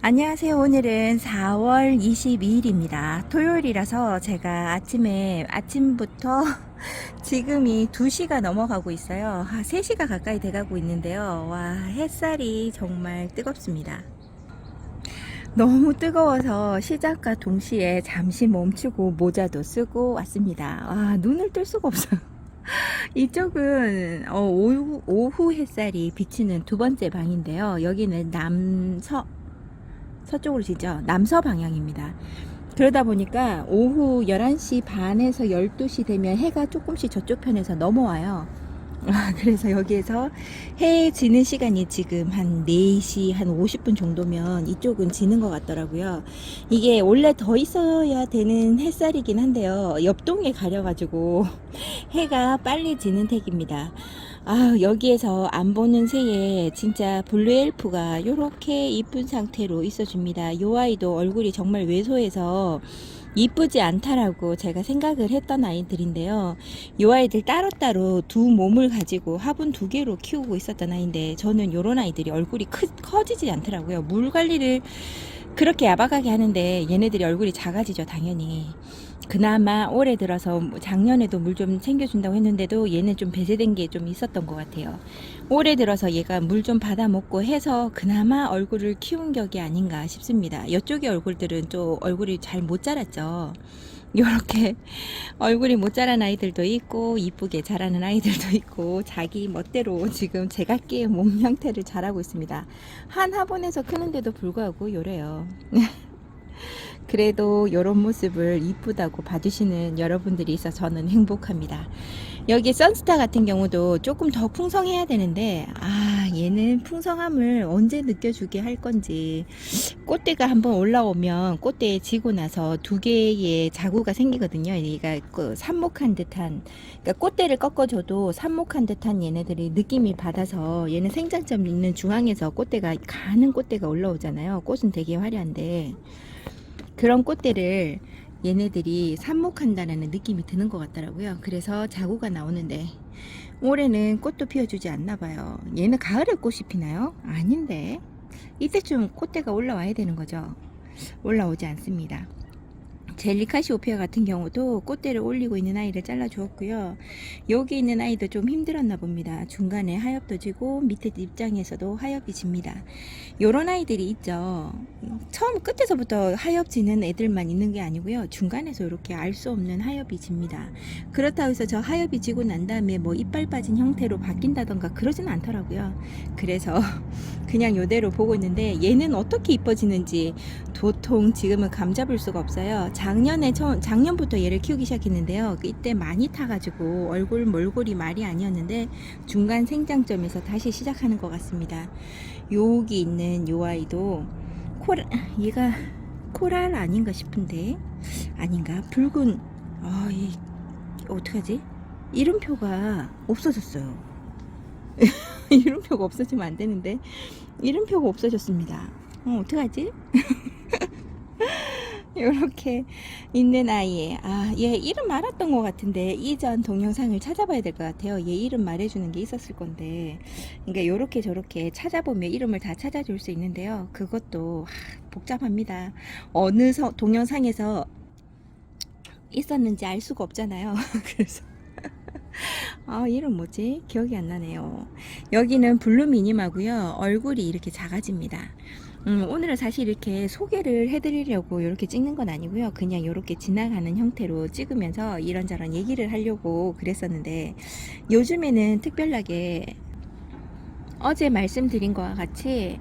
안녕하세요. 오늘은 4월 22일입니다. 토요일이라서 제가 아침부터 지금이 2시가 넘어가고 있어요. 3시가 가까이 돼가고 있는데요. 와, 햇살이 정말 뜨겁습니다. 너무 뜨거워서 시작과 동시에 잠시 멈추고 모자도 쓰고 왔습니다. 와, 눈을 뜰 수가 없어요. 이쪽은 오후 햇살이 비치는 두 번째 방인데요. 여기는 서쪽으로 지죠. 남서 방향입니다. 그러다 보니까 오후 11시 반에서 12시 되면 해가 조금씩 저쪽 편에서 넘어와요. 그래서 여기에서 해 지는 시간이 지금 한 4시 한 50분 정도면 이쪽은 지는 것 같더라고요. 이게 원래 더 있어야 되는 햇살이긴 한데요. 옆동에 가려가지고 해가 빨리 지는 택입니다. 여기에서 안 보는 새에 진짜 블루 엘프가 이렇게 이쁜 상태로 있어줍니다. 요 아이도 얼굴이 정말 왜소해서 이쁘지 않다라고 제가 생각을 했던 아이들인데요. 요 아이들 따로따로 두 몸을 가지고 화분 2개로 키우고 있었던 아이인데 저는 요런 아이들이 얼굴이 커지지 않더라고요. 물 관리를 그렇게 야박하게 하는데 얘네들이 얼굴이 작아지죠, 당연히. 그나마 올해 들어서 작년에도 물 좀 챙겨준다고 했는데도 얘는 좀 배제된 게 좀 있었던 것 같아요. 올해 들어서 얘가 물 좀 받아 먹고 해서 그나마 얼굴을 키운 격이 아닌가 싶습니다. 이쪽의 얼굴들은 좀 얼굴이 잘 못 자랐죠. 요렇게 얼굴이 못 자란 아이들도 있고 이쁘게 자라는 아이들도 있고 자기 멋대로 지금 제각기의 몸 형태를 자라고 있습니다. 한 화분에서 크는데도 불구하고 요래요. 그래도 이런 모습을 이쁘다고 봐주시는 여러분들이 있어 저는 행복합니다. 여기 선스타 같은 경우도 조금 더 풍성해야 되는데 얘는 풍성함을 언제 느껴주게 할 건지. 꽃대가 한번 올라오면 꽃대에 지고 나서 2개의 자구가 생기거든요. 얘가 삽목한 듯한, 그러니까 꽃대를 꺾어줘도 삽목한 듯한 얘네들이 느낌이 받아서 얘는 생장점 있는 중앙에서 가는 꽃대가 올라오잖아요. 꽃은 되게 화려한데 그런 꽃대를 얘네들이 삽목한다는 느낌이 드는 것 같더라고요. 그래서 자구가 나오는데 올해는 꽃도 피워주지 않나 봐요. 얘는 가을에 꽃이 피나요? 아닌데 이때쯤 꽃대가 올라와야 되는 거죠. 올라오지 않습니다. 젤리카시오페아 같은 경우도 꽃대를 올리고 있는 아이를 잘라 주었고요. 여기 있는 아이도 좀 힘들었나 봅니다. 중간에 하엽도 지고 밑에 입장에서도 하엽이 집니다. 요런 아이들이 있죠. 처음 끝에서부터 하엽 지는 애들만 있는 게 아니고요. 중간에서 이렇게 알 수 없는 하엽이 집니다. 그렇다고 해서 저 하엽이 지고 난 다음에 뭐 이빨 빠진 형태로 바뀐다던가 그러진 않더라고요. 그래서 그냥 요대로 보고 있는데 얘는 어떻게 이뻐지는지 도통 지금은 감잡을 수가 없어요. 작년부터 얘를 키우기 시작했는데요. 이때 많이 타가지고 얼굴 몰골이 말이 아니었는데 중간 생장점에서 다시 시작하는 것 같습니다. 여기 있는 요 아이도 얘가 코랄 아닌가 싶은데 아닌가? 붉은 얘 어떡하지? 이름표가 없어졌어요. 이름표가 없어지면 안 되는데 이름표가 없어졌습니다. 어떡하지? 이렇게 있는 아이에 얘 이름 알았던 것 같은데 이전 동영상을 찾아봐야 될 것 같아요. 얘 이름 말해주는 게 있었을 건데, 그러니까 이렇게 저렇게 찾아보면 이름을 다 찾아줄 수 있는데요. 그것도 복잡합니다. 어느 동영상에서 있었는지 알 수가 없잖아요. 그래서 이름 뭐지? 기억이 안 나네요. 여기는 블루 미니마고요. 얼굴이 이렇게 작아집니다. 오늘은 사실 이렇게 소개를 해드리려고 이렇게 찍는 건 아니고요. 그냥 이렇게 지나가는 형태로 찍으면서 이런저런 얘기를 하려고 그랬었는데 요즘에는 특별하게 어제 말씀드린 것과 같이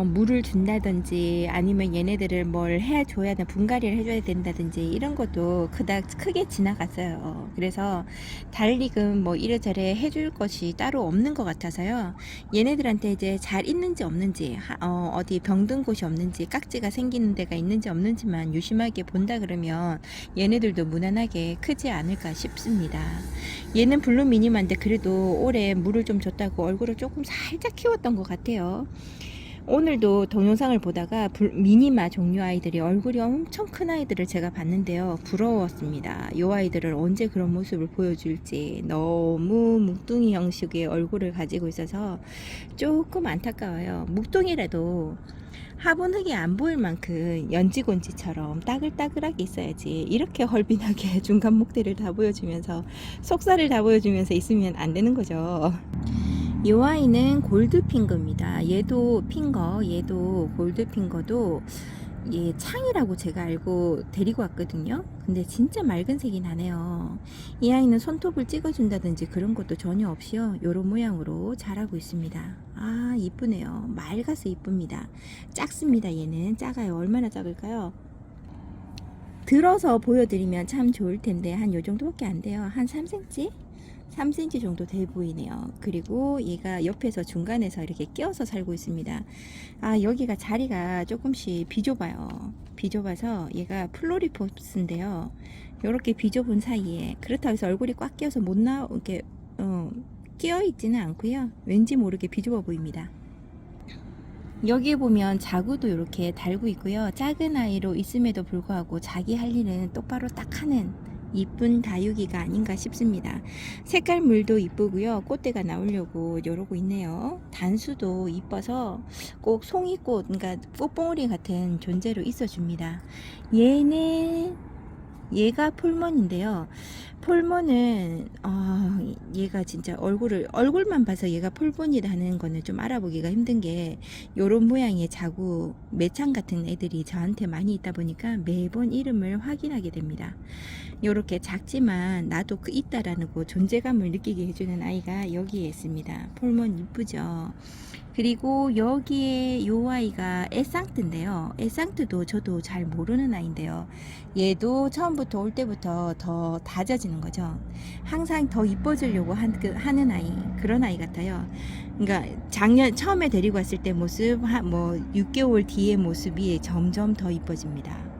물을 준다든지 아니면 얘네들을 뭘 해줘야 돼, 분갈이를 해줘야 된다든지 이런 것도 그닥 크게 지나갔어요. 그래서 달리금 뭐 이래저래 해줄 것이 따로 없는 것 같아서요. 얘네들한테 이제 잘 있는지 없는지 어디 병든 곳이 없는지 깍지가 생기는 데가 있는지 없는지만 유심하게 본다 그러면 얘네들도 무난하게 크지 않을까 싶습니다. 얘는 블루 미니만데 그래도 올해 물을 좀 줬다고 얼굴을 조금 살짝 키웠던 것 같아요. 오늘도 동영상을 보다가 미니마 종류 아이들이 얼굴이 엄청 큰 아이들을 제가 봤는데요. 부러웠습니다. 이 아이들을 언제 그런 모습을 보여줄지 너무 묵둥이 형식의 얼굴을 가지고 있어서 조금 안타까워요. 묵둥이라도 화분흙이 안 보일 만큼 연지곤지처럼 따글따글하게 있어야지. 이렇게 헐빈하게 중간 목대를 다 보여주면서 속살을 다 보여주면서 있으면 안 되는 거죠. 이 아이는 골드핑거입니다. 얘도 핑거, 얘도 골드핑거도 얘 창이라고 제가 알고 데리고 왔거든요. 근데 진짜 맑은 색이 나네요. 이 아이는 손톱을 찍어준다든지 그런 것도 전혀 없이요. 요런 모양으로 자라고 있습니다. 아, 이쁘네요. 맑아서 이쁩니다. 작습니다. 얘는 작아요. 얼마나 작을까요? 들어서 보여드리면 참 좋을 텐데 한 요 정도밖에 안 돼요. 한 3cm? 3cm 정도 돼 보이네요. 그리고 얘가 옆에서 중간에서 이렇게 끼어서 살고 있습니다. 아, 여기가 자리가 조금씩 비좁아요. 비좁아서 얘가 플로리포스인데요. 이렇게 비좁은 사이에 그렇다고 해서 얼굴이 꽉 끼어서 못 나오게 끼어 있지는 않고요. 왠지 모르게 비좁아 보입니다. 여기에 보면 자구도 이렇게 달고 있고요. 작은 아이로 있음에도 불구하고 자기 할 일은 똑바로 딱 하는 이쁜 다육이가 아닌가 싶습니다. 색깔 물도 이쁘고요. 꽃대가 나오려고 이러고 있네요. 단수도 이뻐서 꼭 송이꽃, 그러니까 꽃봉오리 같은 존재로 있어줍니다. 얘가 폴먼인데요. 폴먼은 얘가 진짜 얼굴만 봐서 얘가 폴먼이라는 거는 좀 알아보기가 힘든 게 요런 모양의 자구 매창 같은 애들이 저한테 많이 있다 보니까 매번 이름을 확인하게 됩니다. 요렇게 작지만 나도 있다라는 거 존재감을 느끼게 해주는 아이가 여기에 있습니다. 폴먼 이쁘죠. 그리고 여기에 요 아이가 에상트인데요. 에상트도 저도 잘 모르는 아이인데요. 얘도 처음부터 올 때부터 더 다져지는 거죠. 항상 더 이뻐지려고 하는 아이, 그런 아이 같아요. 그러니까 작년 처음에 데리고 왔을 때 모습, 뭐 6개월 뒤의 모습이 점점 더 이뻐집니다.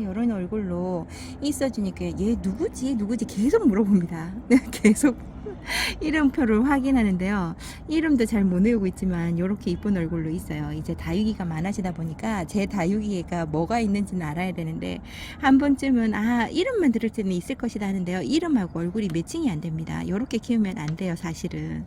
이런 얼굴로 있어주니까 얘 누구지 계속 물어봅니다. 계속 이름표를 확인하는데요. 이름도 잘 못 외우고 있지만 이렇게 이쁜 얼굴로 있어요. 이제 다육이가 많아지다 보니까 제 다육이가 뭐가 있는지는 알아야 되는데 한 번쯤은 이름만 들을 때는 있을 것이다 하는데요. 이름하고 얼굴이 매칭이 안 됩니다. 이렇게 키우면 안 돼요, 사실은.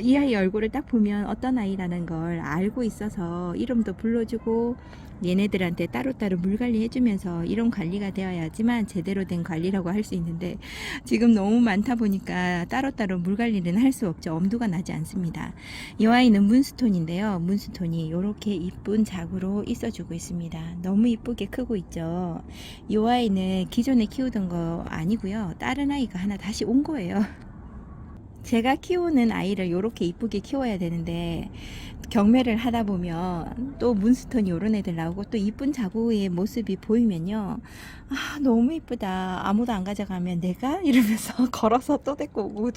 이 아이 얼굴을 딱 보면 어떤 아이라는 걸 알고 있어서 이름도 불러주고 얘네들한테 따로따로 물 관리 해주면서 이런 관리가 되어야지만 제대로 된 관리라고 할 수 있는데 지금 너무 많다 보니까 따로따로 물 관리는 할 수 없죠. 엄두가 나지 않습니다. 이 아이는 문스톤인데요. 문스톤이 이렇게 이쁜 자구로 있어주고 있습니다. 너무 이쁘게 크고 있죠. 이 아이는 기존에 키우던 거 아니고요. 다른 아이가 하나 다시 온 거예요. 제가 키우는 아이를 이렇게 이쁘게 키워야 되는데 경매를 하다 보면 또 문스톤이 요런 애들 나오고 또 이쁜 자구의 모습이 보이면요, 너무 이쁘다, 아무도 안 가져가면 내가 이러면서 걸어서 또 데리고 오고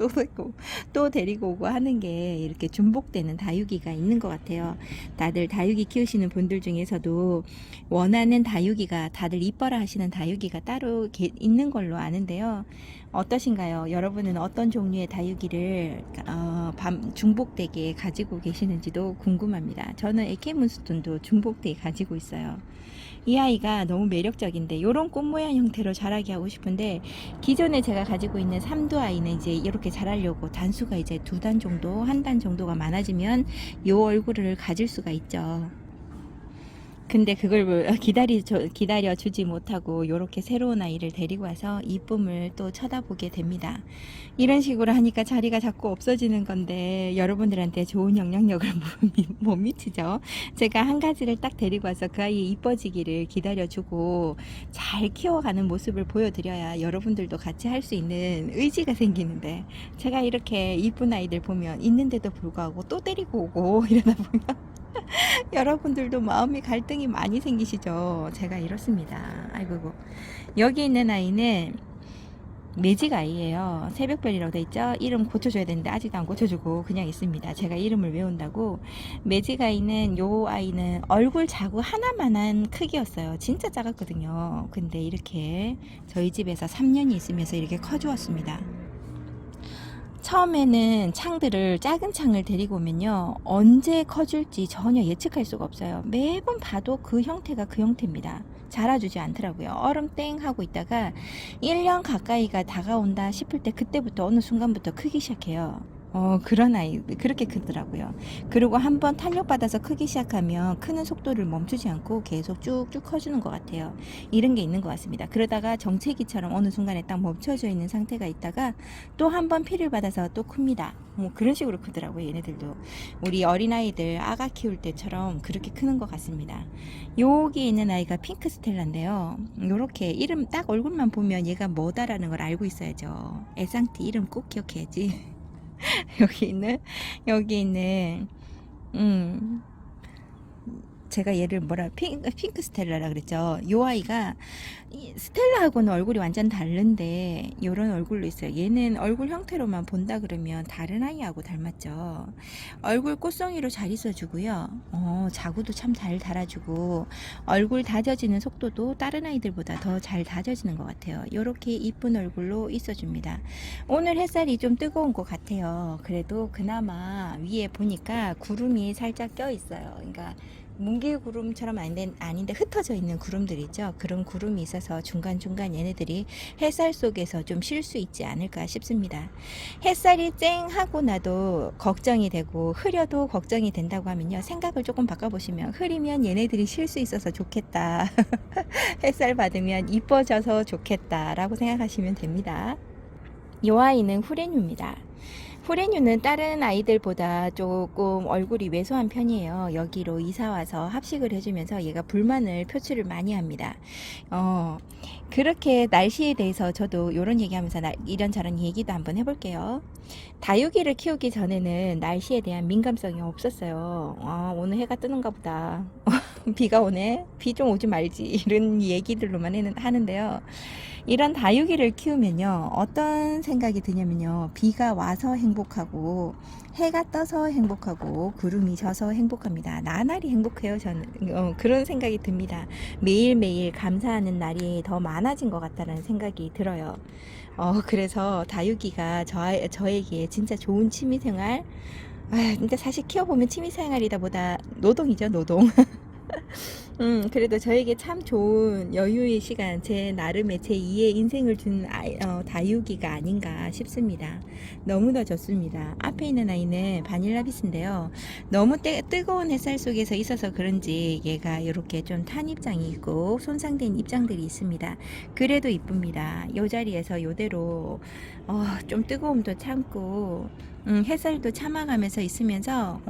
또 데리고 오고 하는 게 이렇게 중복되는 다육이가 있는 것 같아요. 다들 다육이 키우시는 분들 중에서도 원하는 다육이가, 다들 이뻐라 하시는 다육이가 따로 있는 걸로 아는데요. 어떠신가요? 여러분은 어떤 종류의 다육이를 중복되게 가지고 계시는지도 궁금합니다. 저는 에케문스톤도 중복되게 가지고 있어요. 이 아이가 너무 매력적인데 이런 꽃 모양 형태로 자라게 하고 싶은데 기존에 제가 가지고 있는 삼두 아이는 이제 이렇게 자라려고 단수가 이제 2단 정도, 1단 정도가 많아지면 이 얼굴을 가질 수가 있죠. 근데 그걸 기다려 주지 못하고 이렇게 새로운 아이를 데리고 와서 이쁨을 또 쳐다보게 됩니다. 이런 식으로 하니까 자리가 자꾸 없어지는 건데 여러분들한테 좋은 영향력을 못 미치죠. 제가 한 가지를 딱 데리고 와서 그 아이 이뻐지기를 기다려주고 잘 키워가는 모습을 보여드려야 여러분들도 같이 할 수 있는 의지가 생기는데, 제가 이렇게 이쁜 아이들 보면 있는데도 불구하고 또 데리고 오고 이러다 보면 여러분들도 마음이 갈등이 많이 생기시죠. 제가 이렇습니다. 아이고. 여기 있는 아이는 매직 아이예요. 새벽별이라고 돼 있죠. 이름 고쳐줘야 되는데 아직도 안 고쳐주고 그냥 있습니다. 제가 이름을 외운다고. 매직 아이는, 요 아이는 얼굴 자구 하나만한 크기였어요. 진짜 작았거든요. 근데 이렇게 저희 집에서 3년이 있으면서 이렇게 커주었습니다. 처음에는 창들을, 작은 창을 데리고 오면요, 언제 커질지 전혀 예측할 수가 없어요. 매번 봐도 그 형태가 그 형태입니다. 자라주지 않더라고요. 얼음 땡 하고 있다가 1년 가까이가 다가온다 싶을 때 그때부터 어느 순간부터 크기 시작해요. 그런 아이 그렇게 크더라고요. 그리고 한번 탄력받아서 크기 시작하면 크는 속도를 멈추지 않고 계속 쭉쭉 커주는 것 같아요. 이런 게 있는 것 같습니다. 그러다가 정체기처럼 어느 순간에 딱 멈춰져 있는 상태가 있다가 또 한 번 피를 받아서 또 큽니다. 뭐 그런 식으로 크더라고요. 얘네들도 우리 어린아이들 아가 키울 때처럼 그렇게 크는 것 같습니다. 여기 있는 아이가 핑크 스텔라인데요. 요렇게 이름 딱 얼굴만 보면 얘가 뭐다라는 걸 알고 있어야죠. 애상띠 이름 꼭 기억해야지. 여기 있는 음 제가 얘를 핑크 스텔라라 그랬죠. 요 아이가 스텔라하고는 얼굴이 완전 다른데 요런 얼굴로 있어요. 얘는 얼굴 형태로만 본다 그러면 다른 아이하고 닮았죠. 얼굴 꽃송이로 잘 있어주고요. 자구도 참 잘 달아주고 얼굴 다져지는 속도도 다른 아이들보다 더 잘 다져지는 것 같아요. 요렇게 이쁜 얼굴로 있어줍니다. 오늘 햇살이 좀 뜨거운 것 같아요. 그래도 그나마 위에 보니까 구름이 살짝 껴 있어요. 그러니까 뭉게구름처럼 아닌데 흩어져 있는 구름들 있죠. 그런 구름이 있어서 중간중간 얘네들이 햇살 속에서 좀 쉴 수 있지 않을까 싶습니다. 햇살이 쨍 하고 나도 걱정이 되고 흐려도 걱정이 된다고 하면요. 생각을 조금 바꿔보시면 흐리면 얘네들이 쉴 수 있어서 좋겠다. 햇살 받으면 이뻐져서 좋겠다 라고 생각하시면 됩니다. 이 아이는 후레뉴입니다. 후레뉴는 다른 아이들보다 조금 얼굴이 왜소한 편이에요. 여기로 이사와서 합식을 해주면서 얘가 불만을 표출을 많이 합니다. 그렇게 날씨에 대해서 저도 이런 얘기하면서 이런저런 얘기도 한번 해볼게요. 다육이를 키우기 전에는 날씨에 대한 민감성이 없었어요. 오늘 해가 뜨는가 보다. 비가 오네? 비 좀 오지 말지. 이런 얘기들로만 하는데요. 이런 다육이를 키우면요. 어떤 생각이 드냐면요. 비가 와서 행복하고 해가 떠서 행복하고 구름이 져서 행복합니다. 나날이 행복해요. 저는 그런 생각이 듭니다. 매일매일 감사하는 날이 더 많아진 것 같다는 생각이 들어요. 그래서 다육이가 저에게 진짜 좋은 취미생활. 근데 사실 키워보면 취미생활이다 보다 노동이죠, 노동. 그래도 저에게 참 좋은 여유의 시간, 제 나름의 제 2의 인생을 준 다육이가 아닌가 싶습니다. 너무나 좋습니다. 앞에 있는 아이는 바닐라비스인데요. 너무 뜨거운 햇살 속에서 있어서 그런지 얘가 이렇게 좀 탄 입장이 있고 손상된 입장들이 있습니다. 그래도 이쁩니다. 이 자리에서 이대로 좀 뜨거움도 참고 햇살도 참아가면서 있으면서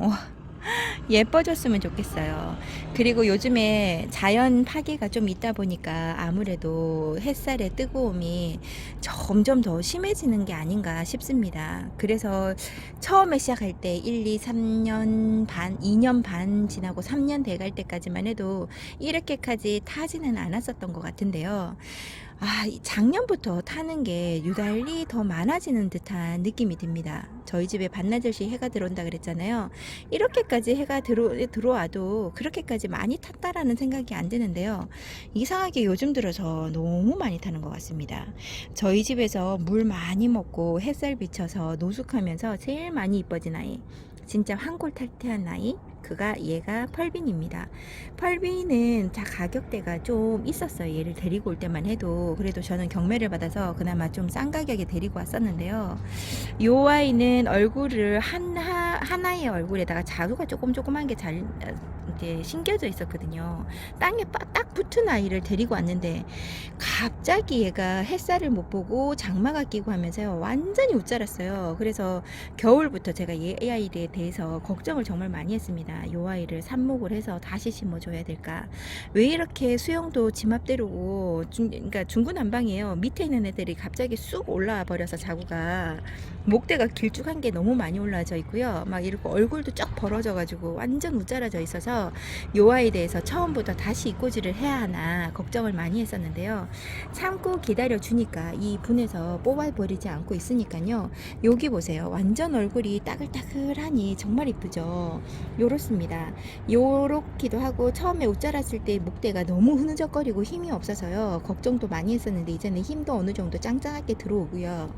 예뻐졌으면 좋겠어요. 그리고 요즘에 자연 파괴가 좀 있다 보니까 아무래도 햇살의 뜨거움이 점점 더 심해지는 게 아닌가 싶습니다. 그래서 처음에 시작할 때 1, 2, 3년 반, 2년 반 지나고 3년 돼갈 때까지만 해도 이렇게까지 타지는 않았었던 것 같은데요. 작년부터 타는 게 유달리 더 많아지는 듯한 느낌이 듭니다. 저희 집에 반나절씩 해가 들어온다 그랬잖아요. 이렇게까지 해가 들어와도 그렇게까지 많이 탔다라는 생각이 안 드는데요. 이상하게 요즘 들어서 너무 많이 타는 것 같습니다. 저희 집에서 물 많이 먹고 햇살 비쳐서 노숙하면서 제일 많이 이뻐진 아이. 진짜 황골탈퇴한 아이. 얘가 펄빈입니다. 펄빈은 가격대가 좀 있었어요. 얘를 데리고 올 때만 해도. 그래도 저는 경매를 받아서 그나마 좀 싼 가격에 데리고 왔었는데요. 요 아이는 얼굴을 하나의 얼굴에다가 자루가 조그만 게 잘 이제 심겨져 있었거든요. 땅에 딱 붙은 아이를 데리고 왔는데 갑자기 얘가 햇살을 못 보고 장마가 끼고 하면서요. 완전히 웃자랐어요. 그래서 겨울부터 제가 이 아이에 대해서 걱정을 정말 많이 했습니다. 이 아이를 삽목을 해서 다시 심어줘야 될까? 왜 이렇게 수영도 지 맘대로고 그러니까 중구난방이에요. 밑에 있는 애들이 갑자기 쑥 올라와 버려서 자구가 목대가 길쭉한 게 너무 많이 올라져 있고요. 막 이렇게 얼굴도 쫙 벌어져 가지고 완전 웃자라져 있어서 이 아이에 대해서 처음부터 다시 입고지를 해야 하나 걱정을 많이 했었는데요. 참고 기다려 주니까 이 분에서 뽑아버리지 않고 있으니까요. 여기 보세요. 완전 얼굴이 따글따글하니 정말 이쁘죠. 요렇습니다. 요렇기도 하고 처음에 옷 자랐을 때 목대가 너무 흐느적거리고 힘이 없어서요. 걱정도 많이 했었는데 이제는 힘도 어느 정도 짱짱하게 들어오고요.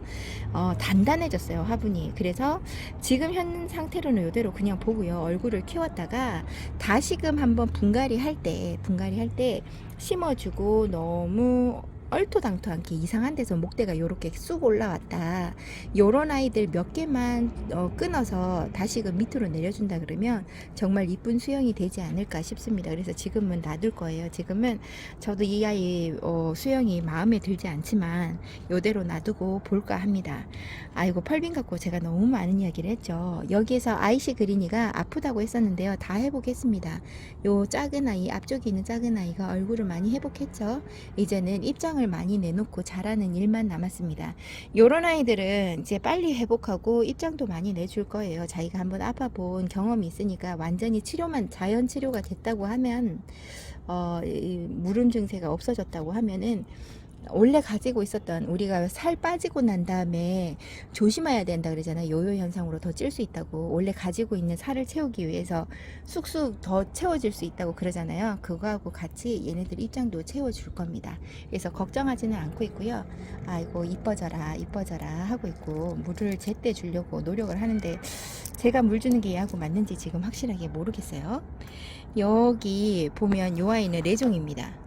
단단해졌어요. 화분이. 그래서 지금 현 상태로는 이대로 그냥 보고요. 얼굴을 키웠다가 다시금 한번 분갈이 할 때 심어주고 너무 얼토당토 않게 이상한 데서 목대가 요렇게 쑥 올라왔다. 요런 아이들 몇 개만 끊어서 다시금 밑으로 내려준다 그러면 정말 이쁜 수영이 되지 않을까 싶습니다. 그래서 지금은 놔둘 거예요. 지금은 저도 이 아이 수영이 마음에 들지 않지만 요대로 놔두고 볼까 합니다. 아이고, 펄빈 갖고 제가 너무 많은 이야기를 했죠. 여기에서 아이시 그린이가 아프다고 했었는데요. 다 회복했습니다. 요 작은 아이, 앞쪽에 있는 작은 아이가 얼굴을 많이 회복했죠. 이제는 입장을 많이 내놓고 잘하는 일만 남았습니다. 요런 아이들은 이제 빨리 회복하고 입장도 많이 내줄 거예요. 자기가 한번 아파본 경험이 있으니까 완전히 치료만 자연 치료가 됐다고 하면 물음 증세가 없어졌다고 하면은 원래 가지고 있었던, 우리가 살 빠지고 난 다음에 조심해야 된다 그러잖아요. 요요 현상으로 더 찔 수 있다고. 원래 가지고 있는 살을 채우기 위해서 쑥쑥 더 채워질 수 있다고 그러잖아요. 그거하고 같이 얘네들 입장도 채워줄 겁니다. 그래서 걱정하지는 않고 있고요. 아이고, 이뻐져라 이뻐져라 하고 있고, 물을 제때 주려고 노력을 하는데 제가 물 주는 게 얘하고 맞는지 지금 확실하게 모르겠어요. 여기 보면 요 아이는 레종입니다.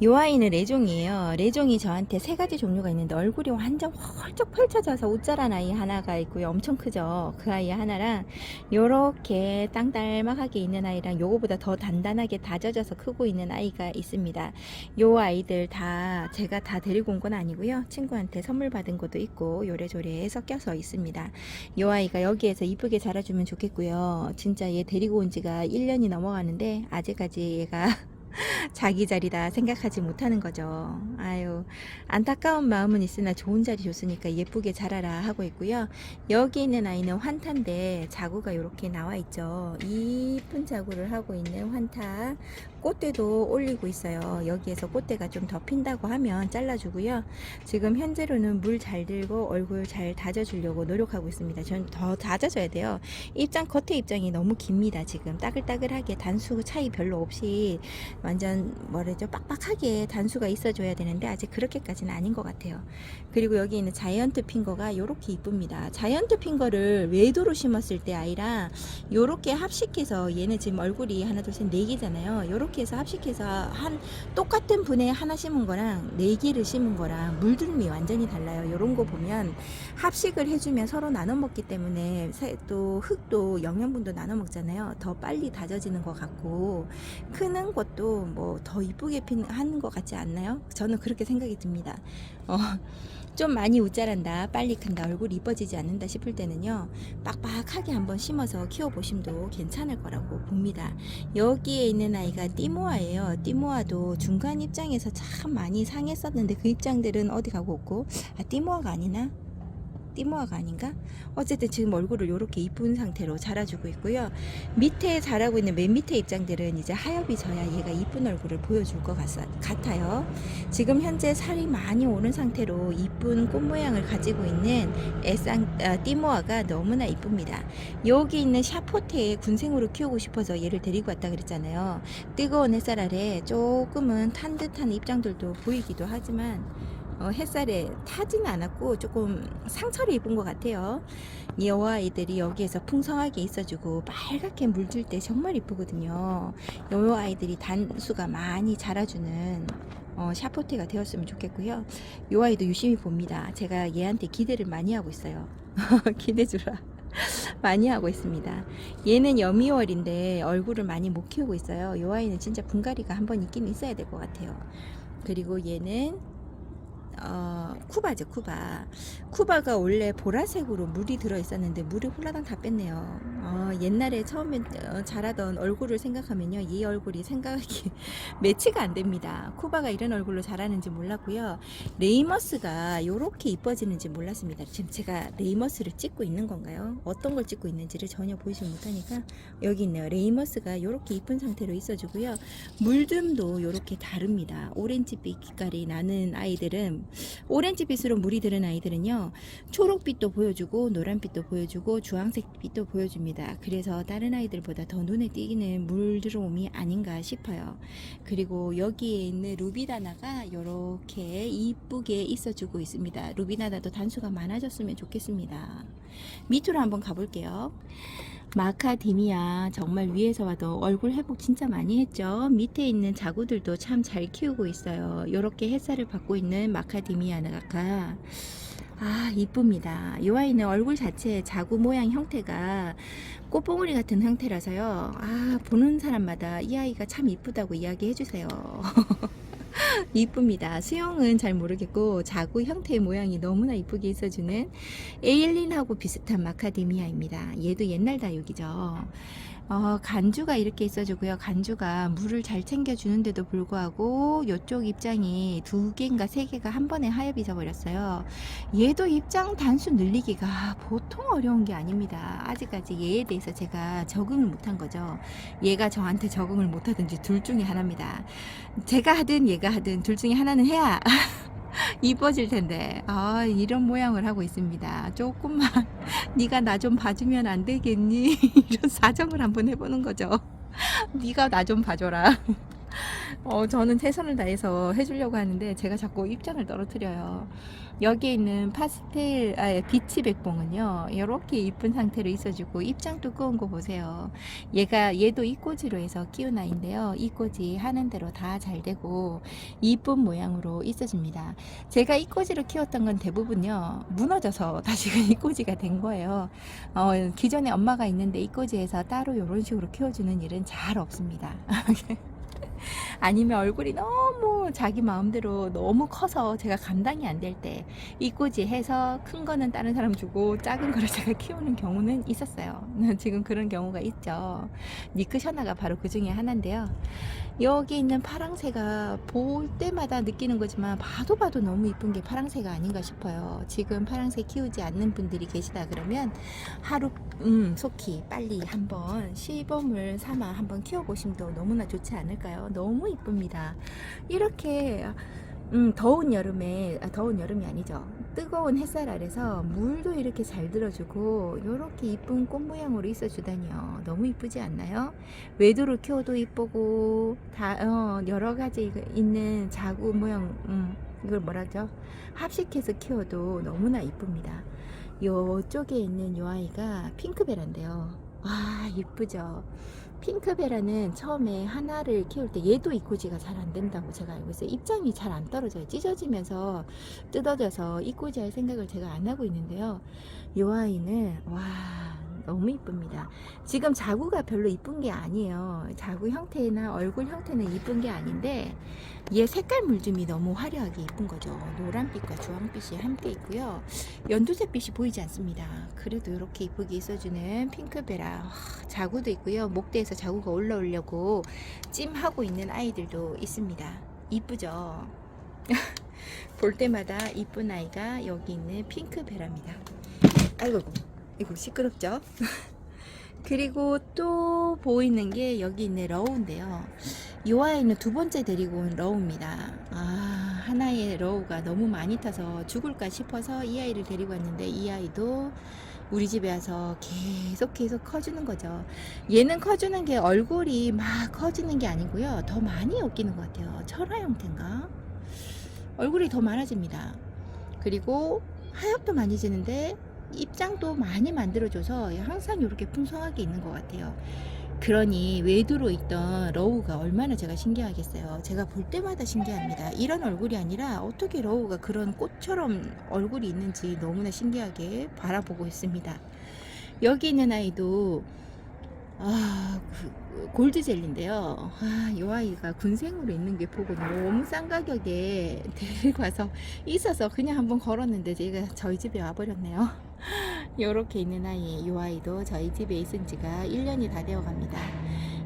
요 아이는 레종이에요. 레종이 저한테 세 가지 종류가 있는데 얼굴이 완전 펄쩍 펼쳐져서 웃자란 아이 하나가 있고요. 엄청 크죠. 그 아이 하나랑 요렇게 땅딸막하게 있는 아이랑 요거보다 더 단단하게 다져져서 크고 있는 아이가 있습니다. 요 아이들 다 제가 다 데리고 온 건 아니고요. 친구한테 선물 받은 것도 있고 요래조래 섞여서 있습니다. 요 아이가 여기에서 이쁘게 자라주면 좋겠고요. 진짜 얘 데리고 온 지가 1년이 넘어가는데 아직까지 얘가 자기 자리다 생각하지 못하는 거죠. 아유, 안타까운 마음은 있으나 좋은 자리 줬으니까 예쁘게 자라라 하고 있고요. 여기 있는 아이는 환타인데 자구가 이렇게 나와 있죠. 이쁜 자구를 하고 있는 환타. 꽃대도 올리고 있어요. 여기에서 꽃대가 좀 더 핀다고 하면 잘라주고요. 지금 현재로는 물 잘 들고 얼굴 잘 다져주려고 노력하고 있습니다. 전 더 다져줘야 돼요. 입장, 겉에 입장이 너무 깁니다. 지금 따글따글하게 단수 차이 별로 없이 완전 뭐라죠, 빡빡하게 단수가 있어줘야 되는데 아직 그렇게까지는 아닌 것 같아요. 그리고 여기 있는 자이언트 핑거가 이렇게 이쁩니다. 자이언트 핑거를 외도로 심었을 때 아이랑 요렇게 합식해서, 얘는 지금 얼굴이 하나 둘 셋 네 개잖아요. 요렇게 해서 합식해서 한 똑같은 분에 하나 심은 거랑 네 개를 심은 거랑 물들음이 완전히 달라요. 요런 거 보면 합식을 해주면 서로 나눠 먹기 때문에 또 흙도 영양분도 나눠 먹잖아요. 더 빨리 다져지는 것 같고 크는 것도 뭐 더 이쁘게 하는 것 같지 않나요? 저는 그렇게 생각이 듭니다. 좀 많이 웃자란다, 빨리 큰다, 얼굴이 이뻐지지 않는다 싶을 때는요, 빡빡하게 한번 심어서 키워보심도 괜찮을 거라고 봅니다. 여기에 있는 아이가 띠모아예요. 띠모아도 중간 입장에서 참 많이 상했었는데 그 입장들은 어디 가고 없고, 띠모아가 아니나? 띠모아가 아닌가? 어쨌든 지금 얼굴을 이렇게 이쁜 상태로 자라주고 있고요. 밑에 자라고 있는 맨 밑에 입장들은 이제 하엽이 져야 얘가 이쁜 얼굴을 보여줄 것 같아요. 지금 현재 살이 많이 오른 상태로 이쁜 꽃 모양을 가지고 있는 띠모아가 너무나 이쁩니다. 여기 있는 샤포테에 군생으로 키우고 싶어서 얘를 데리고 왔다 그랬잖아요. 뜨거운 햇살 아래 조금은 탄 듯한 입장들도 보이기도 하지만 햇살에 타지는 않았고 조금 상처를 입은 것 같아요. 이 아이들이 여기에서 풍성하게 있어주고 빨갛게 물들 때 정말 이쁘거든요. 이 아이들이 단수가 많이 자라주는 샤포테가 되었으면 좋겠고요. 이 아이도 유심히 봅니다. 제가 얘한테 기대를 많이 하고 있어요. 기대주라 많이 하고 있습니다. 얘는 여미월인데 얼굴을 많이 못 키우고 있어요. 이 아이는 진짜 분갈이가 한번 있긴 있어야 될 것 같아요. 그리고 얘는 쿠바죠, 쿠바. 쿠바가 원래 보라색으로 물이 들어 있었는데 물이 홀라당 다 뺐네요. 옛날에 처음에 자라던 얼굴을 생각하면요, 이 얼굴이 생각이 매치가 안 됩니다. 쿠바가 이런 얼굴로 자라는지 몰랐고요. 레이머스가 이렇게 이뻐지는지 몰랐습니다. 지금 제가 레이머스를 찍고 있는 건가요? 어떤 걸 찍고 있는지를 전혀 보이지 못하니까 여기 있네요. 레이머스가 이렇게 이쁜 상태로 있어주고요. 물듬도 이렇게 다릅니다. 오렌지빛 빛깔이 나는 아이들은, 오렌지빛으로 물이 들은 아이들은요, 초록빛도 보여주고 노란빛도 보여주고 주황색빛도 보여줍니다. 그래서 다른 아이들보다 더 눈에 띄는 물 들어옴이 아닌가 싶어요. 그리고 여기에 있는 루비다나가 이렇게 이쁘게 있어주고 있습니다. 루비다나도 단수가 많아졌으면 좋겠습니다. 밑으로 한번 가볼게요. 마카데미아 정말 위에서 봐도 얼굴 회복 진짜 많이 했죠. 밑에 있는 자구들도 참 잘 키우고 있어요. 이렇게 햇살을 받고 있는 마카데미아가 이쁩니다. 이 아이는 얼굴 자체 자구 모양 형태가 꽃봉오리 같은 형태라서요. 보는 사람마다 이 아이가 참 이쁘다고 이야기해 주세요. 이쁩니다. 수영은 잘 모르겠고 자구 형태의 모양이 너무나 이쁘게 있어주는 에일린하고 비슷한 마카데미아입니다. 얘도 옛날 다육이죠. 간주가 이렇게 있어주고요. 간주가 물을 잘 챙겨주는데도 불구하고 이쪽 입장이 2개인가 3개가 한 번에 하엽이 져버렸어요. 얘도 입장 단수 늘리기가 보통 어려운 게 아닙니다. 아직까지 얘에 대해서 제가 적응을 못한 거죠. 얘가 저한테 적응을 못하든지 둘 중에 하나입니다. 제가 하든 얘가 하든 둘 중에 하나는 해야 이뻐질 텐데 이런 모양을 하고 있습니다. 조금만 네가 나 좀 봐주면 안 되겠니? 이런 사정을 한번 해보는 거죠. 네가 나 좀 봐줘라. 저는 최선을 다해서 해주려고 하는데 제가 자꾸 입장을 떨어뜨려요. 여기에 있는 비치 백봉은요 이렇게 이쁜 상태로 있어주고 입장 두꺼운 거 보세요. 얘도 이꼬지로 해서 키운 아이인데요. 이꼬지 하는 대로 다 잘 되고 이쁜 모양으로 있어줍니다. 제가 이꼬지로 키웠던 건 대부분요 무너져서 다시금 이꼬지가 된 거예요. 기존에 엄마가 있는데 이꼬지에서 따로 이런 식으로 키워주는 일은 잘 없습니다. 아니면 얼굴이 너무 자기 마음대로 너무 커서 제가 감당이 안 될 때 이꼬지 해서 큰 거는 다른 사람 주고 작은 거를 제가 키우는 경우는 있었어요. 지금 그런 경우가 있죠. 니크셔나가 바로 그 중에 하나인데요. 여기 있는 파랑새가 볼 때마다 느끼는 거지만 봐도 너무 이쁜 게 파랑새가 아닌가 싶어요. 지금 파랑새 키우지 않는 분들이 계시다 그러면 하루 속히 빨리 한번 시범을 삼아 한번 키워보심도 너무나 좋지 않을까요? 너무 이쁩니다. 이렇게 더운 여름에 더운 여름이 아니죠. 뜨거운 햇살 아래서 물도 이렇게 잘 들어주고 이렇게 이쁜 꽃 모양으로 있어주다니요. 너무 이쁘지 않나요? 외도로 키워도 이쁘고 다 여러 가지 있는 자구 모양 이걸 뭐라죠? 합식해서 키워도 너무나 이쁩니다. 요쪽에 있는 요 아이가 핑크베라인데요. 이쁘죠? 핑크베라는 처음에 하나를 키울 때 얘도 이꼬지가 잘 안 된다고 제가 알고 있어요. 입장이 잘 안 떨어져요. 찢어지면서 뜯어져서 이꼬지 할 생각을 제가 안 하고 있는데요. 요 아이는 너무 이쁩니다. 지금 자구가 별로 이쁜 게 아니에요. 자구 형태나 얼굴 형태는 이쁜 게 아닌데 얘 색깔 물줌이 너무 화려하게 이쁜 거죠. 노란빛과 주황빛이 함께 있고요. 연두색빛이 보이지 않습니다. 그래도 이렇게 이쁘게 있어주는 핑크베라. 자구도 있고요. 목대에서 자구가 올라오려고 찜하고 있는 아이들도 있습니다. 이쁘죠? 볼 때마다 이쁜 아이가 여기 있는 핑크베라입니다. 아이고 이거 시끄럽죠? 그리고 또 보이는 게 여기 있는 러우인데요. 이 아이는 두 번째 데리고 온 러우입니다. 하나의 러우가 너무 많이 타서 죽을까 싶어서 이 아이를 데리고 왔는데 이 아이도 우리 집에 와서 계속 커주는 거죠. 얘는 커주는 게 얼굴이 막 커지는 게 아니고요. 더 많이 엮이는 것 같아요. 철화 형태인가? 얼굴이 더 많아집니다. 그리고 하엽도 많이 지는데 입장도 많이 만들어줘서 항상 이렇게 풍성하게 있는 것 같아요. 그러니 외두로 있던 러우가 얼마나 제가 신기하겠어요. 제가 볼 때마다 신기합니다. 이런 얼굴이 아니라 어떻게 러우가 그런 꽃처럼 얼굴이 있는지 너무나 신기하게 바라보고 있습니다. 여기 있는 아이도 골드 젤리인데요. 이 아이가 군생으로 있는 게 보고 너무 싼 가격에 데리고 와서 있어서 그냥 한번 걸었는데 제가 저희 집에 와버렸네요. 요렇게 있는 아이, 이 아이도 저희 집에 있은 지가 1년이 다 되어 갑니다.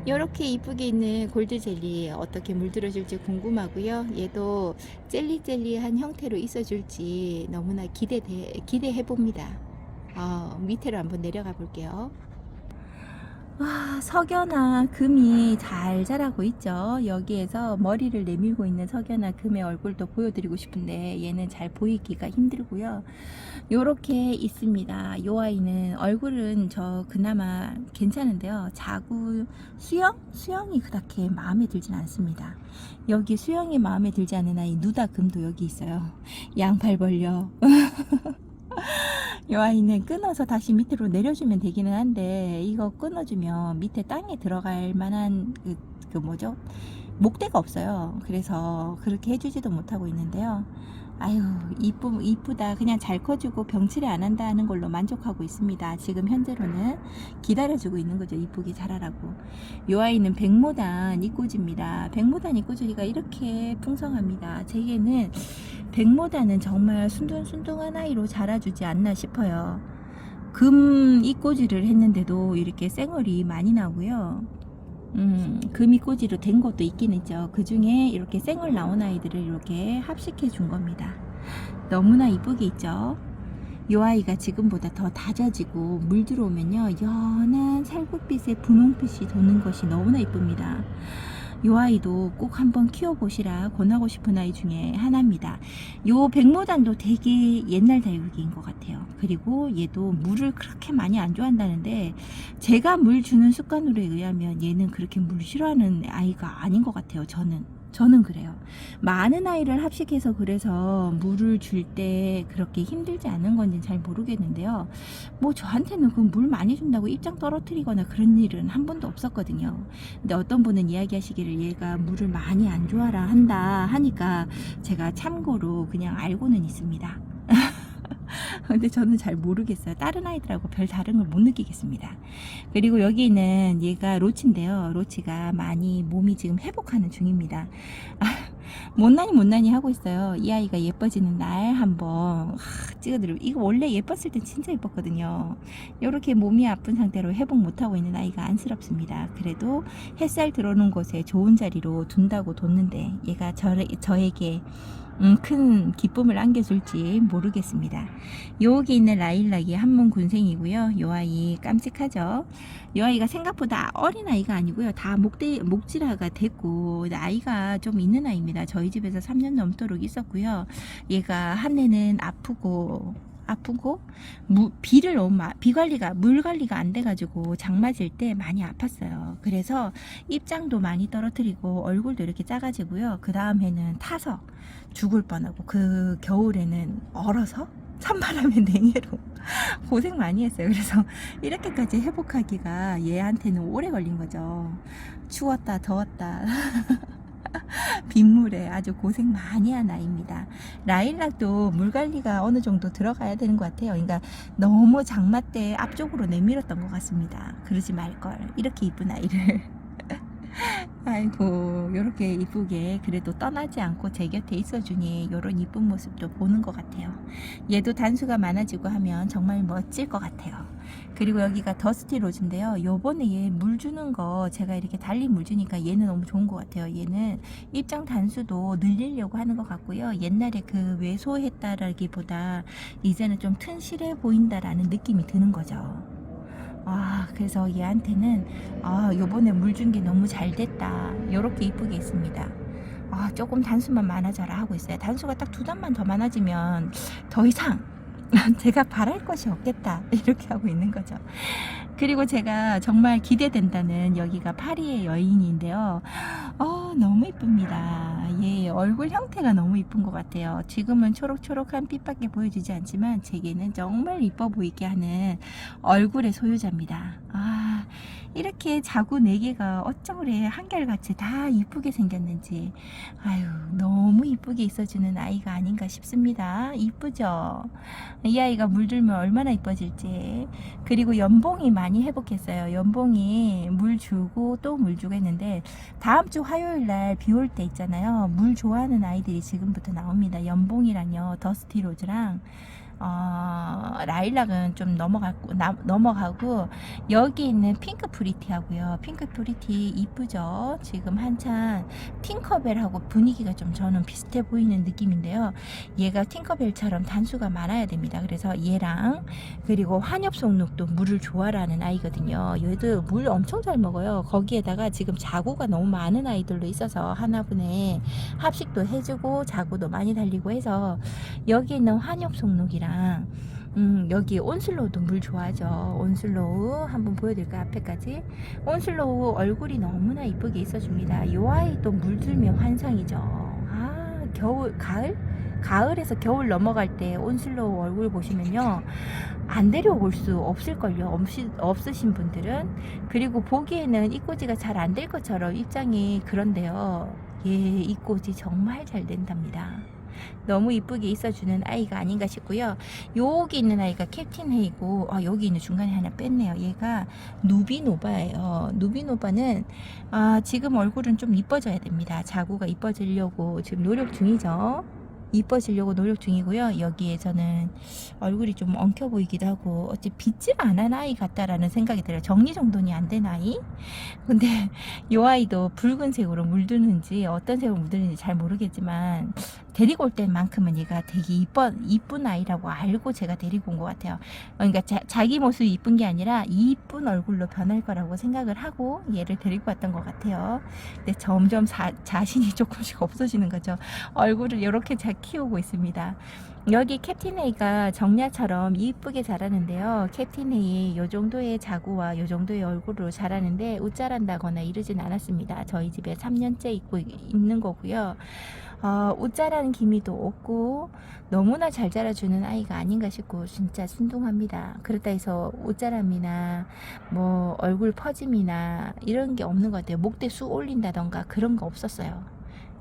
요렇게 이쁘게 있는 골드 젤리 어떻게 물들어줄지 궁금하고요. 얘도 젤리한 형태로 있어줄지 너무나 기대해 봅니다. 밑으로 한번 내려가 볼게요. 석연아 금이 잘 자라고 있죠. 여기에서 머리를 내밀고 있는 석연아 금의 얼굴도 보여드리고 싶은데 얘는 잘 보이기가 힘들고요. 요렇게 있습니다. 요 아이는 얼굴은 그나마 괜찮은데요. 자구 수영이 그렇게 마음에 들진 않습니다. 여기 수영이 마음에 들지 않는 아이 누다 금도 여기 있어요. 양팔 벌려. 이 아이는 끊어서 다시 밑으로 내려주면 되기는 한데 이거 끊어주면 밑에 땅에 들어갈 만한 그 뭐죠? 목대가 없어요. 그래서 그렇게 해주지도 못하고 있는데요. 아유, 이쁘다. 그냥 잘 커주고 병치레 안 한다 하는 걸로 만족하고 있습니다. 지금 현재로는 기다려주고 있는 거죠. 이쁘게 자라라고. 이 아이는 백모단 이꼬지입니다. 백모단 이꼬지가 이렇게 풍성합니다. 제게는 백모단은 정말 순둥순둥한 아이로 자라주지 않나 싶어요. 금 이꼬지를 했는데도 이렇게 쌩얼이 많이 나고요. 금이꼬지로 된 것도 있긴 있죠. 그 중에 이렇게 쌩얼 나온 아이들을 이렇게 합식해 준 겁니다. 너무나 이쁘게 있죠. 이 아이가 지금보다 더 다져지고 물 들어오면요, 연한 살구빛의 분홍빛이 도는 것이 너무나 이쁩니다. 이 아이도 꼭 한번 키워보시라 권하고 싶은 아이 중에 하나입니다. 요 백모단도 되게 옛날 다육이인 것 같아요. 그리고 얘도 물을 그렇게 많이 안 좋아한다는데 제가 물 주는 습관으로 의하면 얘는 그렇게 물 싫어하는 아이가 아닌 것 같아요. 저는 그래요. 많은 아이를 합식해서 그래서 물을 줄 때 그렇게 힘들지 않은 건지는 잘 모르겠는데요. 뭐 저한테는 그 물 많이 준다고 입장 떨어뜨리거나 그런 일은 한 번도 없었거든요. 근데 어떤 분은 이야기하시기를 얘가 물을 많이 안 좋아라 한다 하니까 제가 참고로 그냥 알고는 있습니다. 근데 저는 잘 모르겠어요. 다른 아이들하고 별 다른 걸 못 느끼겠습니다. 그리고 여기는 얘가 로치인데요. 로치가 많이 몸이 지금 회복하는 중입니다. 못난이 하고 있어요. 이 아이가 예뻐지는 날 한번 찍어드리고, 이거 원래 예뻤을 땐 진짜 예뻤거든요. 이렇게 몸이 아픈 상태로 회복 못하고 있는 아이가 안쓰럽습니다. 그래도 햇살 들어오는 곳에 좋은 자리로 둔다고 뒀는데 얘가 저에게 큰 기쁨을 안겨줄지 모르겠습니다. 여기 있는 라일락이 한문군생이고요. 요 아이 깜찍하죠. 요 아이가 생각보다 어린 아이가 아니고요. 다 목질화가 됐고 나이가 좀 있는 아이입니다. 저희 집에서 3년 넘도록 있었고요. 얘가 한 해는 아프고 물 관리가 안 돼가지고 장 맞을 때 많이 아팠어요. 그래서 입장도 많이 떨어뜨리고 얼굴도 이렇게 작아지고요. 그 다음 해는 타서 죽을 뻔하고 그 겨울에는 얼어서 찬바람에 냉해로 고생 많이 했어요. 그래서 이렇게까지 회복하기가 얘한테는 오래 걸린 거죠. 추웠다 더웠다 빗물에 아주 고생 많이 한 아이입니다. 라일락도 물 관리가 어느 정도 들어가야 되는 것 같아요. 그러니까 너무 장마 때 앞쪽으로 내밀었던 것 같습니다. 그러지 말걸. 이렇게 이쁜 아이를. 아이고, 이렇게 이쁘게 그래도 떠나지 않고 제 곁에 있어주니 이런 이쁜 모습도 보는 것 같아요. 얘도 단수가 많아지고 하면 정말 멋질 것 같아요. 그리고 여기가 더스티 로즈인데요. 요번에 얘 물 주는 거 제가 이렇게 달리 물 주니까 얘는 너무 좋은 것 같아요. 얘는 입장 단수도 늘리려고 하는 것 같고요. 옛날에 그 왜소했다라기보다 이제는 좀 튼실해 보인다라는 느낌이 드는 거죠. 그래서 얘한테는 요번에 물 준 게 너무 잘 됐다. 요렇게 이쁘게 있습니다. 조금 단수만 많아져라 하고 있어요. 단수가 딱 2단만 더 많아지면 더 이상 제가 바랄 것이 없겠다. 이렇게 하고 있는 거죠. 그리고 제가 정말 기대된다는 여기가 파리의 여인인데요. 너무 이쁩니다. 얘 얼굴 형태가 너무 이쁜 것 같아요. 지금은 초록초록한 빛밖에 보여지지 않지만 제게는 정말 이뻐 보이게 하는 얼굴의 소유자입니다. 이렇게 자구 4개가 어쩜 그래 한결같이 다 이쁘게 생겼는지 너무 이쁘게 있어주는 아이가 아닌가 싶습니다. 이쁘죠? 이 아이가 물들면 얼마나 이뻐질지. 그리고 연봉이 많이 회복했어요. 연봉이 물 주고 또 물 주고 했는데 다음 주 화요일 날 비 올 때 있잖아요. 물 좋아하는 아이들이 지금부터 나옵니다. 연봉이랑요 더스티 로즈랑 라일락은 좀 넘어가고 여기 있는 핑크 프리티 하고요. 핑크 프리티 이쁘죠? 지금 한참 팅커벨하고 분위기가 좀 저는 비슷해 보이는 느낌인데요. 얘가 팅커벨처럼 단수가 많아야 됩니다. 그래서 얘랑 그리고 환엽송록도 물을 좋아하는 아이거든요. 얘도 물 엄청 잘 먹어요. 거기에다가 지금 자구가 너무 많은 아이들도 있어서 하나분에 합식도 해주고 자구도 많이 달리고 해서 여기 있는 환엽송록이랑 여기 온슬로우도 물 좋아하죠. 온슬로우 한번 보여드릴까요? 앞에까지. 온슬로우 얼굴이 너무나 이쁘게 있어줍니다. 이 아이도 물 들면 환상이죠. 가을? 가을에서 겨울 넘어갈 때 온슬로우 얼굴 보시면요, 안 데려올 수 없을걸요. 없으신 분들은. 그리고 보기에는 이꼬지가 잘 안 될 것처럼 입장이 그런데요, 예, 이꼬지 정말 잘 된답니다. 너무 이쁘게 있어주는 아이가 아닌가 싶고요. 여기 있는 아이가 캡틴 헤이고, 여기 있는 중간에 하나 뺐네요. 얘가 누비노바예요. 누비노바는 지금 얼굴은 좀 이뻐져야 됩니다. 자구가 이뻐지려고 지금 노력 중이죠. 이뻐지려고 노력 중이고요. 여기에 저는 얼굴이 좀 엉켜 보이기도 하고, 어째 빗질 안 한 아이 같다라는 생각이 들어요. 정리정돈이 안 된 아이. 근데 이 아이도 붉은색으로 물드는지 어떤 색으로 물드는지 잘 모르겠지만, 데리고 올 때만큼은 얘가 되게 이쁜 아이라고 알고 제가 데리고 온 것 같아요. 그러니까 자기 모습이 이쁜 게 아니라 이쁜 얼굴로 변할 거라고 생각을 하고 얘를 데리고 왔던 것 같아요. 근데 점점 자신이 조금씩 없어지는 거죠. 얼굴을 이렇게 잘 키우고 있습니다. 여기 캡틴 A가 정야처럼 이쁘게 자라는데요. 캡틴 A 요 정도의 자구와 요 정도의 얼굴로 자라는데 웃자란다거나 이러진 않았습니다. 저희 집에 3년째 있고 있는 거고요. 웃자라는 기미도 없고 너무나 잘 자라주는 아이가 아닌가 싶고, 진짜 순둥합니다. 그렇다 해서 웃자람이나 뭐 얼굴 퍼짐이나 이런 게 없는 것 같아요. 목대 쑥 올린다던가 그런 거 없었어요.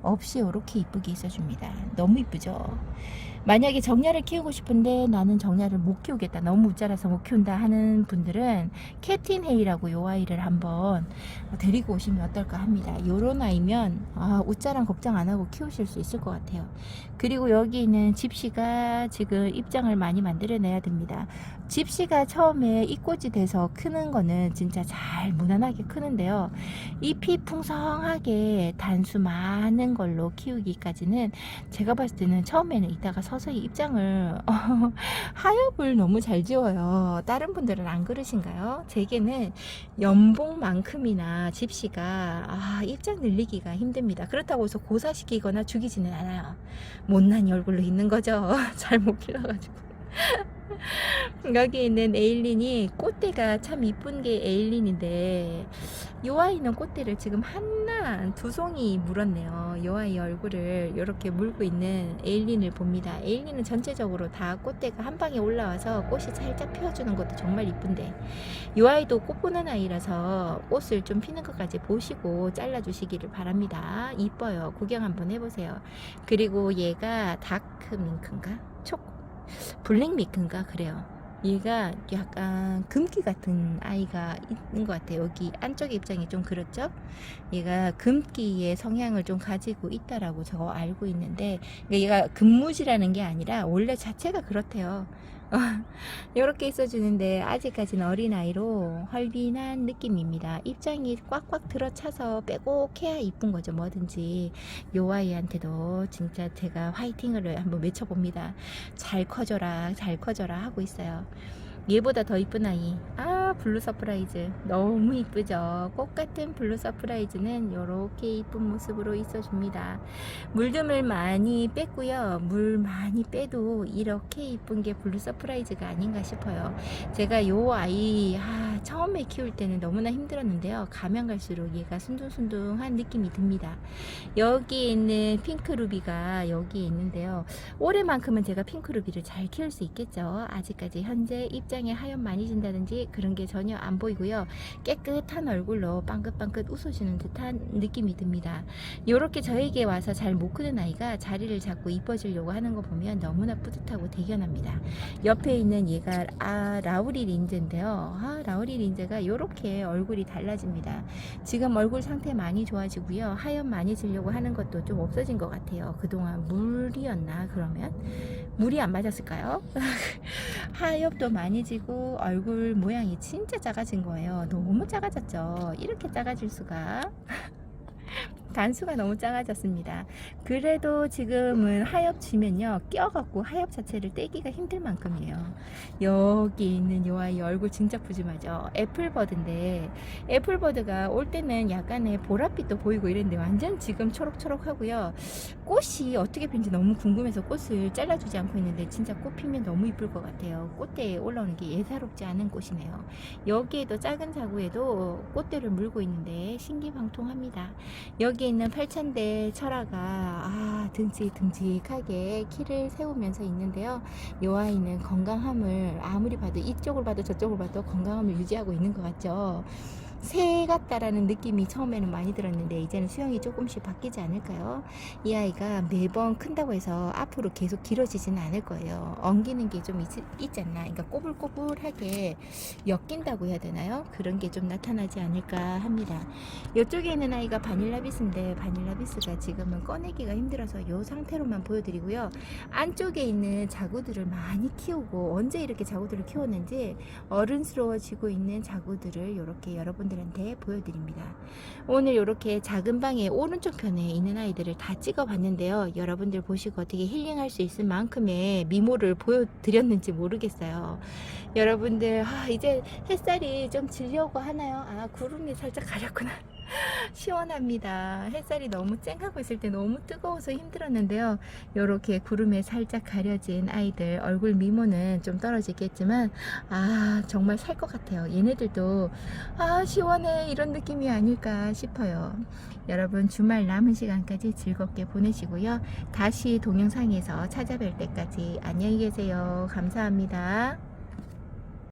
없이 이렇게 이쁘게 있어줍니다. 너무 이쁘죠. 만약에 정야를 키우고 싶은데 나는 정야를 못 키우겠다, 너무 웃자라서 못 키운다 하는 분들은 캡틴 헤이라고 요 아이를 한번 데리고 오시면 어떨까 합니다. 요런 아이면 웃자랑 걱정 안 하고 키우실 수 있을 것 같아요. 그리고 여기 있는 집시가 지금 입장을 많이 만들어내야 됩니다. 집시가 처음에 이꼬지 돼서 크는 거는 진짜 잘 무난하게 크는데요, 잎이 풍성하게 단수 많은 걸로 키우기까지는 제가 봤을 때는 처음에는 이따가 서서히 입장을 하엽을 너무 잘 지어요. 다른 분들은 안 그러신가요? 제게는 연봉만큼이나 집시가 입장 늘리기가 힘듭니다. 그렇다고 해서 고사시키거나 죽이지는 않아요. 못난 얼굴로 있는 거죠. 잘 못 길러가지고. 여기 있는 에일린이 꽃대가 참 이쁜 게 에일린인데, 이 아이는 꽃대를 지금 하나 두 송이 물었네요. 이 아이 얼굴을 이렇게 물고 있는 에일린을 봅니다. 에일린은 전체적으로 다 꽃대가 한 방에 올라와서 꽃이 살짝 피어주는 것도 정말 이쁜데, 이 아이도 꽃 보는 아이라서 꽃을 좀 피는 것까지 보시고 잘라주시기를 바랍니다. 이뻐요. 구경 한번 해보세요. 그리고 얘가 다크 밍크인가? 블랙 미크인가 그래요. 얘가 약간 금기 같은 아이가 있는 것 같아요. 여기 안쪽 입장이 좀 그렇죠. 얘가 금기의 성향을 좀 가지고 있다라고 저 알고 있는데, 얘가 금무지라는 게 아니라 원래 자체가 그렇대요. 이렇게 있어주는데 아직까지는 어린아이로 헐빈한 느낌입니다. 입장이 꽉꽉 들어차서 빼곡해야 이쁜 거죠. 뭐든지. 요 아이한테도 진짜 제가 화이팅을 한번 외쳐봅니다. 잘 커져라, 잘 커져라 하고 있어요. 얘보다 더 이쁜 아이, 블루 서프라이즈 너무 이쁘죠. 꽃같은 블루 서프라이즈는 이렇게 이쁜 모습으로 있어줍니다. 물듬을 많이 뺐고요. 물 많이 빼도 이렇게 이쁜 게 블루 서프라이즈가 아닌가 싶어요. 제가 요 아이 처음에 키울 때는 너무나 힘들었는데요, 가면 갈수록 얘가 순둥순둥한 느낌이 듭니다. 여기 있는 핑크 루비가 여기 있는데요, 올해만큼은 제가 핑크 루비를 잘 키울 수 있겠죠. 아직까지 현재 입장에 하염 많이 진다든지 그런 게 전혀 안 보이고요. 깨끗한 얼굴로 빵긋빵긋 웃어주는 듯한 느낌이 듭니다. 이렇게 저에게 와서 잘 못 크는 아이가 자리를 잡고 이뻐지려고 하는 거 보면 너무나 뿌듯하고 대견합니다. 옆에 있는 얘가 라우리 린제인데요. 라우리 린제가 이렇게 얼굴이 달라집니다. 지금 얼굴 상태 많이 좋아지고요. 하염 많이 지려고 하는 것도 좀 없어진 것 같아요. 그동안 물이었나 그러면? 물이 안 맞았을까요? 하엽도 많이 지고 얼굴 모양이 진짜 작아진 거예요. 너무 작아졌죠. 이렇게 작아질 수가. 단수가 너무 작아졌습니다. 그래도 지금은 하엽 지면요, 껴갖고 하엽 자체를 떼기가 힘들 만큼이에요. 여기 있는 요 아이 얼굴 진짜 푸짐하죠. 애플버드인데, 애플버드가 올 때는 약간의 보랏빛도 보이고 이랬는데 완전 지금 초록초록하고요. 꽃이 어떻게 핀지 너무 궁금해서 꽃을 잘라주지 않고 있는데, 진짜 꽃 피면 너무 이쁠 것 같아요. 꽃대에 올라오는 게 예사롭지 않은 꽃이네요. 여기에도 작은 자구에도 꽃대를 물고 있는데 신기방통합니다. 여기 있는 8,000대 철화가 듬직듬직하게 키를 세우면서 있는데요. 이 아이는 건강함을 아무리 봐도 이쪽을 봐도 저쪽을 봐도 건강함을 유지하고 있는 것 같죠. 새 같다라는 느낌이 처음에는 많이 들었는데 이제는 수영이 조금씩 바뀌지 않을까요? 이 아이가 매번 큰다고 해서 앞으로 계속 길어지지는 않을 거예요. 엉기는 게 좀 있지 않나? 그러니까 꼬불꼬불하게 엮인다고 해야 되나요? 그런 게 좀 나타나지 않을까 합니다. 이쪽에 있는 아이가 바닐라비스인데 바닐라비스가 지금은 꺼내기가 힘들어서 이 상태로만 보여드리고요. 안쪽에 있는 자구들을 많이 키우고 언제 이렇게 자구들을 키웠는지 어른스러워지고 있는 자구들을 이렇게 여러분들한테 보여드립니다. 오늘 이렇게 작은 방의 오른쪽 편에 있는 아이들을 다 찍어 봤는데요. 여러분들 보시고 어떻게 힐링할 수 있을 만큼의 미모를 보여드렸는지 모르겠어요. 여러분들 이제 햇살이 좀 지려고 하나요? 구름이 살짝 가렸구나. 시원합니다. 햇살이 너무 쨍하고 있을 때 너무 뜨거워서 힘들었는데요. 이렇게 구름에 살짝 가려진 아이들 얼굴 미모는 좀 떨어지겠지만 정말 살 것 같아요. 얘네들도 시원해 이런 느낌이 아닐까 싶어요. 여러분 주말 남은 시간까지 즐겁게 보내시고요. 다시 동영상에서 찾아뵐 때까지 안녕히 계세요. 감사합니다.